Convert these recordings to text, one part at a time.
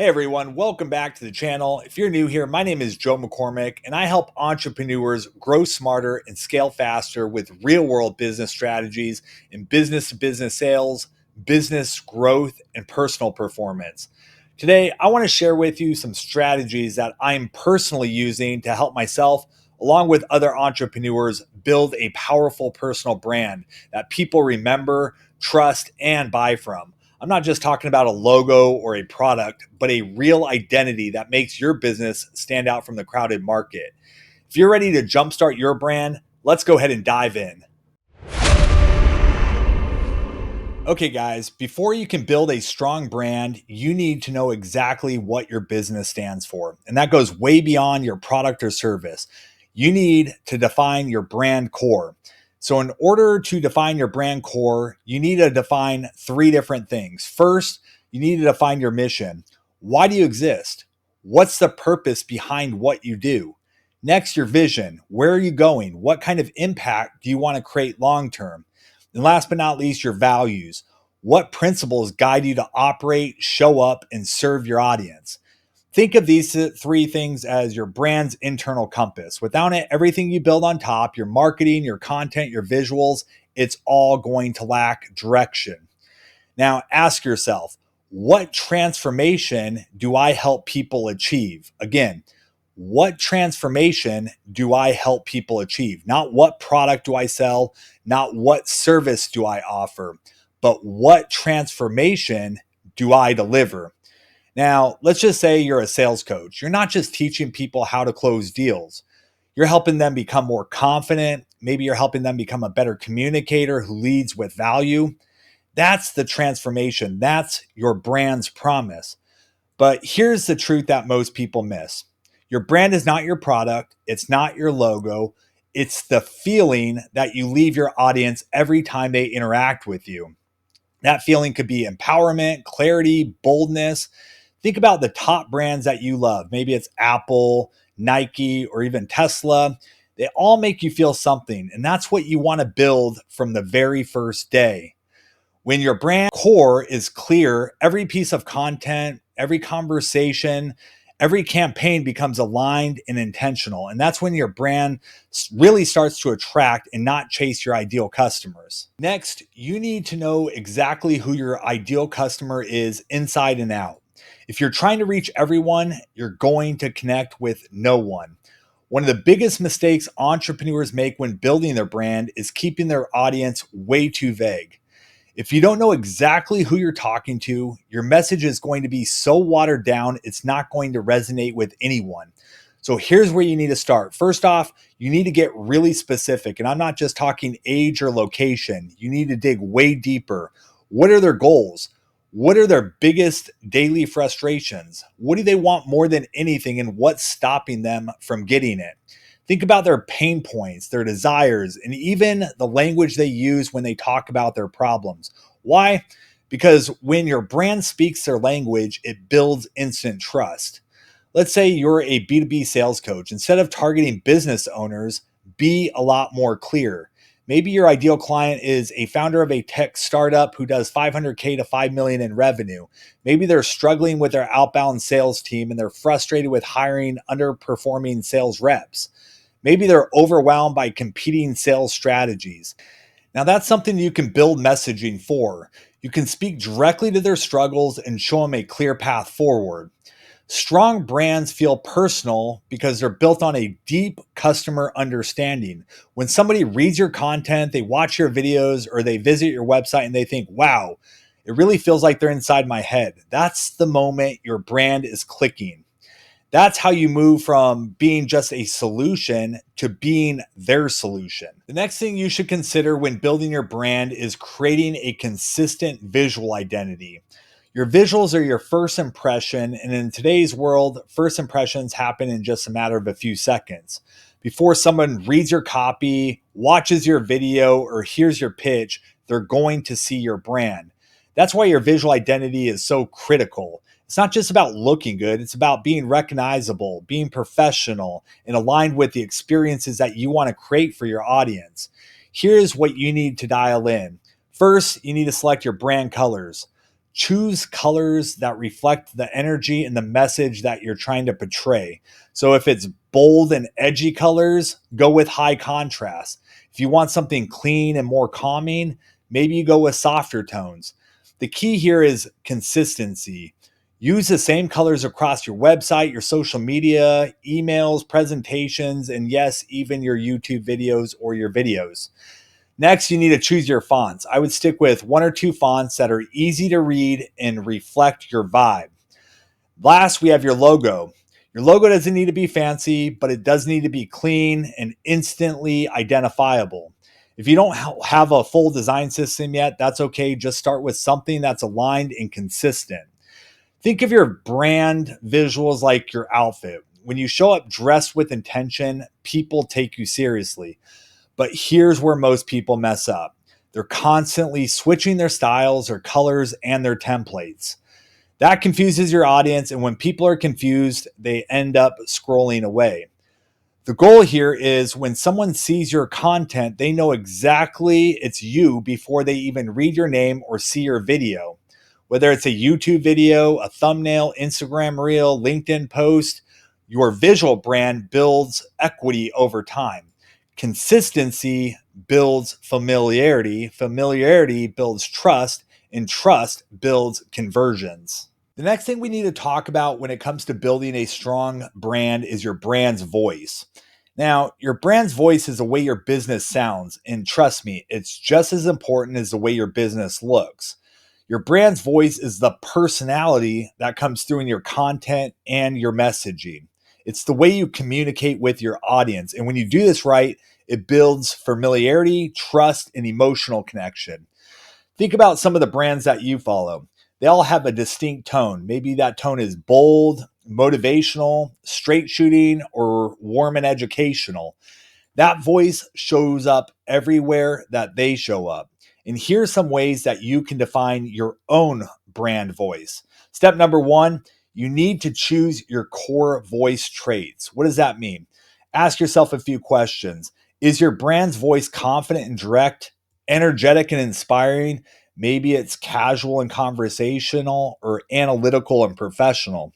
Hey everyone, welcome back to the channel. If you're new here, my name is Joe McCormick and I help entrepreneurs grow smarter and scale faster with real world business strategies in business to business sales, business growth, and personal performance. Today, I want to share with you some strategies that I'm personally using to help myself, along with other entrepreneurs, build a powerful personal brand that people remember, trust, and buy from. I'm not just talking about a logo or a product, but a real identity that makes your business stand out from the crowded market. If you're ready to jumpstart your brand, let's go ahead and dive in. Okay, guys, before you can build a strong brand, you need to know exactly what your business stands for. And that goes way beyond your product or service. You need to define your brand core. So, in order to define your brand core, you need to define three different things. First, you need to define your mission. Why do you exist? What's the purpose behind what you do? Next, your vision. Where are you going? What kind of impact do you want to create long term? And last but not least, your values. What principles guide you to operate, show up, and serve your audience? Think of these three things as your brand's internal compass. Without it, everything you build on top, your marketing, your content, your visuals, it's all going to lack direction. Now, ask yourself, what transformation do I help people achieve? Again, what transformation do I help people achieve? Not what product do I sell, not what service do I offer, but what transformation do I deliver? Now, let's just say you're a sales coach. You're not just teaching people how to close deals. You're helping them become more confident. Maybe you're helping them become a better communicator who leads with value. That's the transformation. That's your brand's promise. But here's the truth that most people miss. Your brand is not your product. It's not your logo. It's the feeling that you leave your audience every time they interact with you. That feeling could be empowerment, clarity, boldness. Think about the top brands that you love. Maybe it's Apple, Nike, or even Tesla. They all make you feel something. And that's what you want to build from the very first day. When your brand core is clear, every piece of content, every conversation, every campaign becomes aligned and intentional. And that's when your brand really starts to attract and not chase your ideal customers. Next, you need to know exactly who your ideal customer is inside and out. If you're trying to reach everyone, you're going to connect with no one. One of the biggest mistakes entrepreneurs make when building their brand is keeping their audience way too vague. If you don't know exactly who you're talking to, your message is going to be so watered down, it's not going to resonate with anyone. So here's where you need to start. First off, you need to get really specific. And I'm not just talking age or location. You need to dig way deeper. What are their goals? What are their biggest daily frustrations? What do they want more than anything, and what's stopping them from getting it? Think about their pain points, their desires, and even the language they use when they talk about their problems. Why? Because when your brand speaks their language, it builds instant trust. Let's say you're a B2B sales coach. Instead of targeting business owners, be a lot more clear. Maybe your ideal client is a founder of a tech startup who does 500K to 5 million in revenue. Maybe they're struggling with their outbound sales team and they're frustrated with hiring underperforming sales reps. Maybe they're overwhelmed by competing sales strategies. Now, that's something you can build messaging for. You can speak directly to their struggles and show them a clear path forward. Strong brands feel personal because they're built on a deep customer understanding. When somebody reads your content, they watch your videos, or they visit your website and they think, wow, it really feels like they're inside my head. That's the moment your brand is clicking. That's how you move from being just a solution to being their solution. The next thing you should consider when building your brand is creating a consistent visual identity. Your visuals are your first impression, and in today's world, first impressions happen in just a matter of a few seconds. Before someone reads your copy, watches your video, or hears your pitch, they're going to see your brand. That's why your visual identity is so critical. It's not just about looking good, it's about being recognizable, being professional, and aligned with the experiences that you want to create for your audience. Here's what you need to dial in. First, you need to select your brand colors. Choose colors that reflect the energy and the message that you're trying to portray. So if it's bold and edgy colors, go with high contrast. If you want something clean and more calming, maybe you go with softer tones. The key here is consistency. Use the same colors across your website, your social media, emails, presentations, and yes, even your YouTube videos or your videos. Next, you need to choose your fonts. I would stick with one or two fonts that are easy to read and reflect your vibe. Last, we have your logo. Your logo doesn't need to be fancy, but it does need to be clean and instantly identifiable. If you don't have a full design system yet, that's okay. Just start with something that's aligned and consistent. Think of your brand visuals like your outfit. When you show up dressed with intention, people take you seriously. But here's where most people mess up. They're constantly switching their styles or colors and their templates. That confuses your audience, and when people are confused, they end up scrolling away. The goal here is when someone sees your content, they know exactly it's you before they even read your name or see your video. Whether it's a YouTube video, a thumbnail, Instagram reel, LinkedIn post, your visual brand builds equity over time. Consistency builds familiarity. Familiarity builds trust, and trust builds conversions. The next thing we need to talk about when it comes to building a strong brand is your brand's voice. Now, your brand's voice is the way your business sounds, and trust me, it's just as important as the way your business looks. Your brand's voice is the personality that comes through in your content and your messaging. It's the way you communicate with your audience. And when you do this right, it builds familiarity, trust, and emotional connection. Think about some of the brands that you follow. They all have a distinct tone. Maybe that tone is bold, motivational, straight shooting, or warm and educational. That voice shows up everywhere that they show up. And here's some ways that you can define your own brand voice. Step number one, you need to choose your core voice traits. What does that mean? Ask yourself a few questions. Is your brand's voice confident and direct, energetic and inspiring? Maybe it's casual and conversational, or analytical and professional.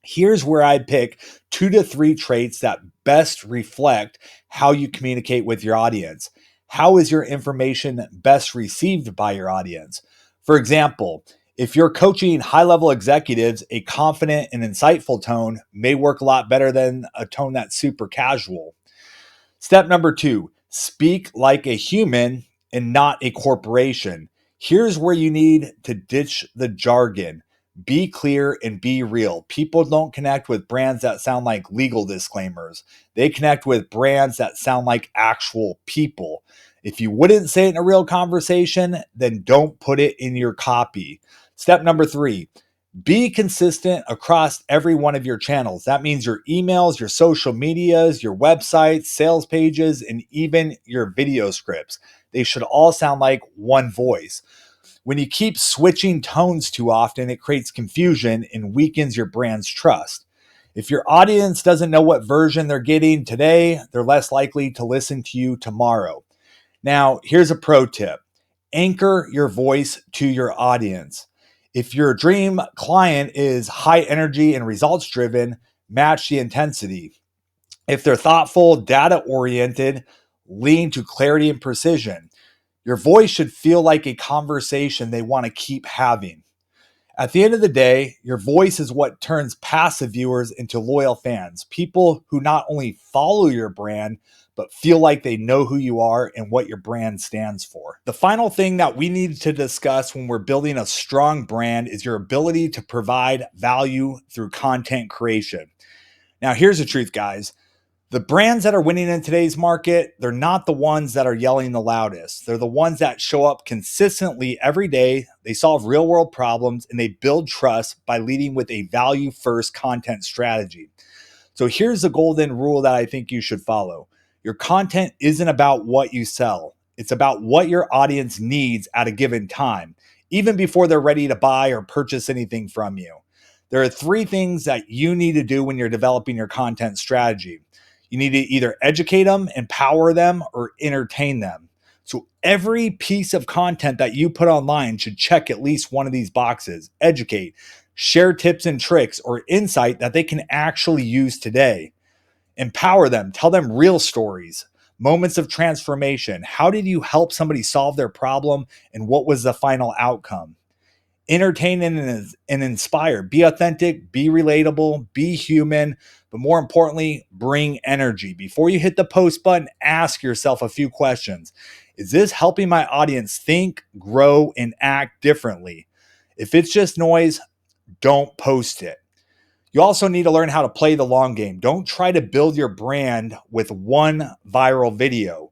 Here's where I'd pick 2 to 3 traits that best reflect how you communicate with your audience. How is your information best received by your audience? For example, if you're coaching high level executives, a confident and insightful tone may work a lot better than a tone that's super casual. Step number 2, speak like a human and not a corporation. Here's where you need to ditch the jargon. Be clear and be real. People don't connect with brands that sound like legal disclaimers. They connect with brands that sound like actual people. If you wouldn't say it in a real conversation, then don't put it in your copy. Step number 3, be consistent across every one of your channels. That means your emails, your social medias, your websites, sales pages, and even your video scripts. They should all sound like one voice. When you keep switching tones too often, it creates confusion and weakens your brand's trust. If your audience doesn't know what version they're getting today, they're less likely to listen to you tomorrow. Now, here's a pro tip. Anchor your voice to your audience. If your dream client is high energy and results driven, match the intensity. If they're thoughtful, data oriented, lean to clarity and precision. Your voice should feel like a conversation they want to keep having. At the end of the day, your voice is what turns passive viewers into loyal fans, people who not only follow your brand, but feel like they know who you are and what your brand stands for. The final thing that we need to discuss when we're building a strong brand is your ability to provide value through content creation. Now, here's the truth, guys. The brands that are winning in today's market, they're not the ones that are yelling the loudest. They're the ones that show up consistently every day. They solve real world problems and they build trust by leading with a value first content strategy. So here's the golden rule that I think you should follow. Your content isn't about what you sell. It's about what your audience needs at a given time, even before they're ready to buy or purchase anything from you. There are 3 things that you need to do when you're developing your content strategy. You need to either educate them, empower them, or entertain them. So every piece of content that you put online should check at least one of these boxes: educate, share tips and tricks or insight that they can actually use today, empower them, tell them real stories, moments of transformation. How did you help somebody solve their problem and what was the final outcome? Entertain and inspire. Be authentic, be relatable, be human, but more importantly, bring energy. Before you hit the post button, ask yourself a few questions. Is this helping my audience think, grow, and act differently? If it's just noise, don't post it. You also need to learn how to play the long game. Don't try to build your brand with one viral video.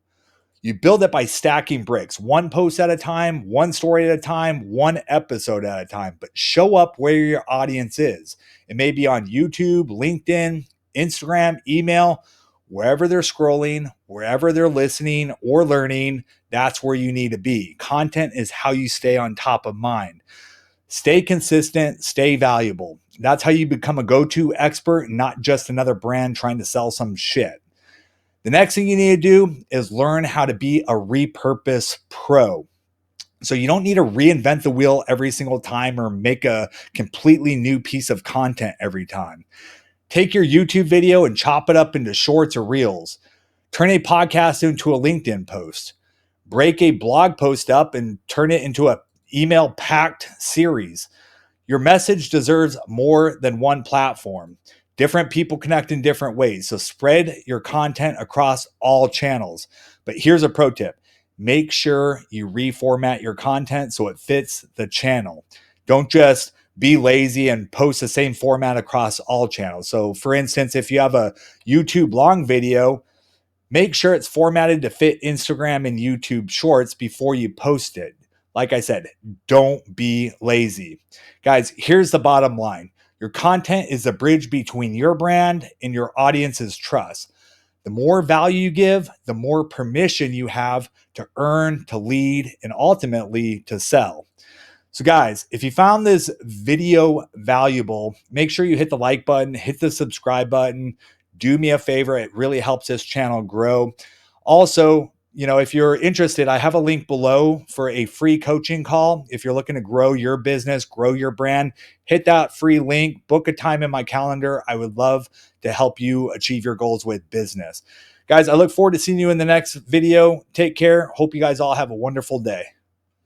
You build it by stacking bricks, one post at a time, one story at a time, one episode at a time, but show up where your audience is. It may be on YouTube, LinkedIn, Instagram, email, wherever they're scrolling, wherever they're listening or learning, that's where you need to be. Content is how you stay on top of mind. Stay consistent, stay valuable. That's how you become a go-to expert, not just another brand trying to sell some shit. The next thing you need to do is learn how to be a repurpose pro. So you don't need to reinvent the wheel every single time or make a completely new piece of content every time. Take your YouTube video and chop it up into shorts or reels. Turn a podcast into a LinkedIn post. Break a blog post up and turn it into an email-packed series. Your message deserves more than one platform. Different people connect in different ways, so spread your content across all channels. But here's a pro tip. Make sure you reformat your content so it fits the channel. Don't just be lazy and post the same format across all channels. So for instance, if you have a YouTube long video, make sure it's formatted to fit Instagram and YouTube Shorts before you post it. Like I said, don't be lazy. Guys, here's the bottom line. Your content is the bridge between your brand and your audience's trust. The more value you give, the more permission you have to earn, to lead, and ultimately to sell. So guys, if you found this video valuable, make sure you hit the like button, hit the subscribe button. Do me a favor. It really helps this channel grow. Also, if you're interested, I have a link below for a free coaching call. If you're looking to grow your business, grow your brand, hit that free link, book a time in my calendar. I would love to help you achieve your goals with business. Guys, I look forward to seeing you in the next video. Take care. Hope you guys all have a wonderful day.